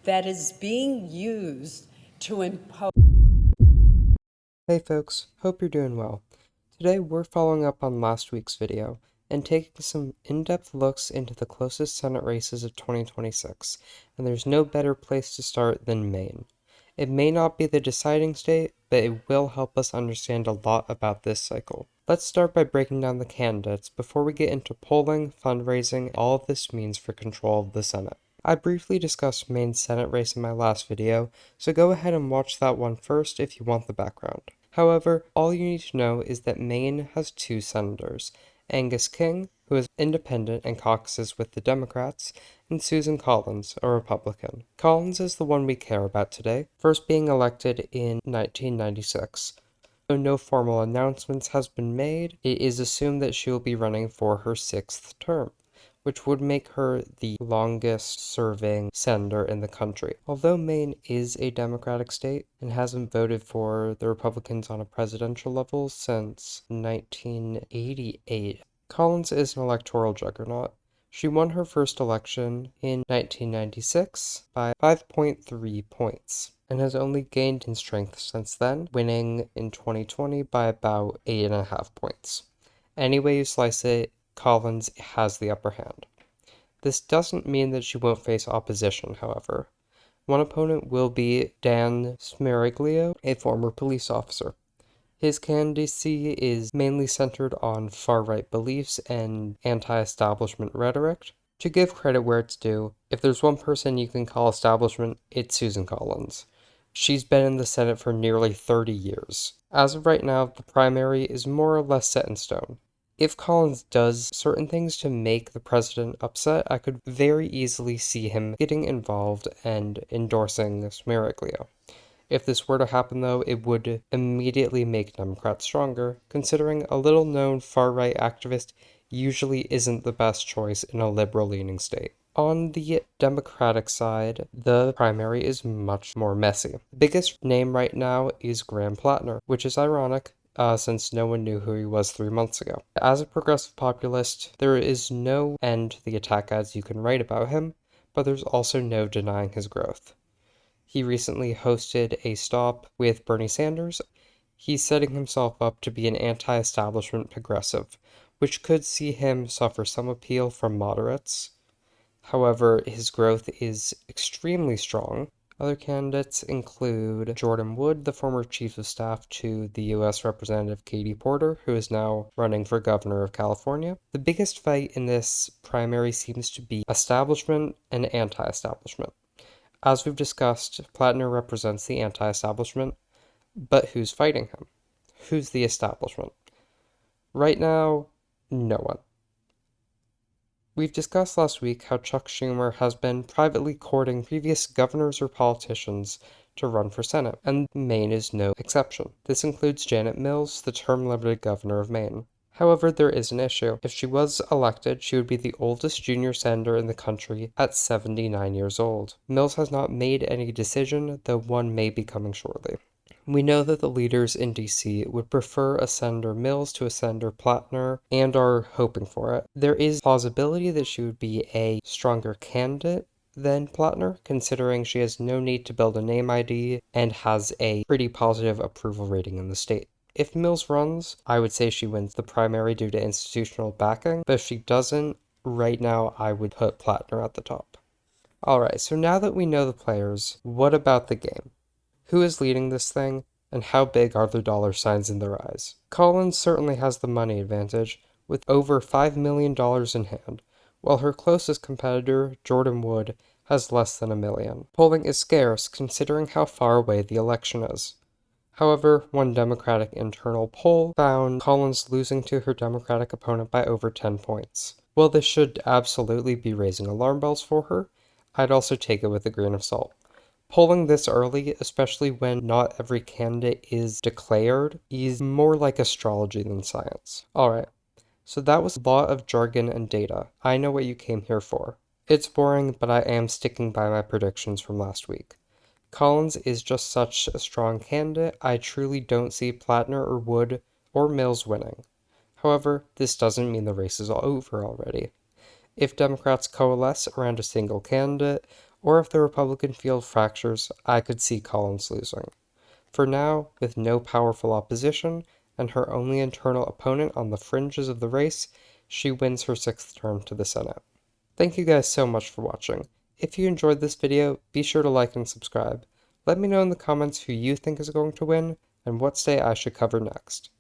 that is being used to impose. Hey folks, hope you're doing well. Today we're following up on last week's video and taking some in-depth looks into the closest Senate races of 2026, and there's no better place to start than Maine. It may not be the deciding state, but it will help us understand a lot about this cycle. Let's start by breaking down the candidates before we get into polling, fundraising, and all of this means for control of the Senate. I briefly discussed Maine's Senate race in my last video, so go ahead and watch that one first if you want the background. However, all you need to know is that Maine has two senators, Angus King, who is independent and caucuses with the Democrats, and Susan Collins, a Republican. Collins is the one we care about today, first being elected in 1996. Though no formal announcements has been made, it is assumed that she will be running for her sixth term, which would make her the longest serving senator in the country. Although Maine is a Democratic state and hasn't voted for the Republicans on a presidential level since 1988, Collins is an electoral juggernaut. She won her first election in 1996 by 5.3 points and has only gained in strength since then, winning in 2020 by about 8.5 points. Any way you slice it, Collins has the upper hand. This doesn't mean that she won't face opposition, however. One opponent will be Dan Smeriglio, a former police officer. His candidacy is mainly centered on far-right beliefs and anti-establishment rhetoric. To give credit where it's due, if there's one person you can call establishment, it's Susan Collins. She's been in the Senate for nearly 30 years. As of right now, the primary is more or less set in stone. If Collins does certain things to make the president upset, I could very easily see him getting involved and endorsing Smeriglio. If this were to happen, though, it would immediately make Democrats stronger, considering a little-known far-right activist usually isn't the best choice in a liberal-leaning state. On the Democratic side, the primary is much more messy. The biggest name right now is Graham Plattner, which is ironic, since no one knew who he was 3 months ago. As a progressive populist, there is no end to the attack ads you can write about him, but there's also no denying his growth. He recently hosted a stop with Bernie Sanders. He's setting himself up to be an anti-establishment progressive, which could see him suffer some appeal from moderates. However, his growth is extremely strong. Other candidates include Jordan Wood, the former chief of staff to the U.S. Representative Katie Porter, who is now running for governor of California. The biggest fight in this primary seems to be establishment and anti-establishment. As we've discussed, Plattner represents the anti-establishment, but who's fighting him? Who's the establishment? Right now, no one. We've discussed last week how Chuck Schumer has been privately courting previous governors or politicians to run for Senate, and Maine is no exception. This includes Janet Mills, the term-limited governor of Maine. However, there is an issue. If she was elected, she would be the oldest junior senator in the country at 79 years old. Mills has not made any decision, though one may be coming shortly. We know that the leaders in DC would prefer a Senator Mills to a Senator Plattner and are hoping for it. There is plausibility that she would be a stronger candidate than Plattner, considering she has no need to build a name ID and has a pretty positive approval rating in the state. If Mills runs, I would say she wins the primary due to institutional backing, but if she doesn't, right now I would put Plattner at the top. Alright, so now that we know the players, what about the game? Who is leading this thing, and how big are the dollar signs in their eyes? Collins certainly has the money advantage, with over $5 million in hand, while her closest competitor, Jordan Wood, has less than $1 million. Polling is scarce considering how far away the election is. However, one Democratic internal poll found Collins losing to her Democratic opponent by over 10 points. While this should absolutely be raising alarm bells for her, I'd also take it with a grain of salt. Polling this early, especially when not every candidate is declared, is more like astrology than science. Alright, so that was a lot of jargon and data. I know what you came here for. It's boring, but I am sticking by my predictions from last week. Collins is just such a strong candidate, I truly don't see Plattner or Wood or Mills winning. However, this doesn't mean the race is all over already. If Democrats coalesce around a single candidate, or if the Republican field fractures, I could see Collins losing. For now, with no powerful opposition and her only internal opponent on the fringes of the race, she wins her 6th term to the Senate. Thank you guys so much for watching. If you enjoyed this video, be sure to like and subscribe. Let me know in the comments who you think is going to win and what state I should cover next.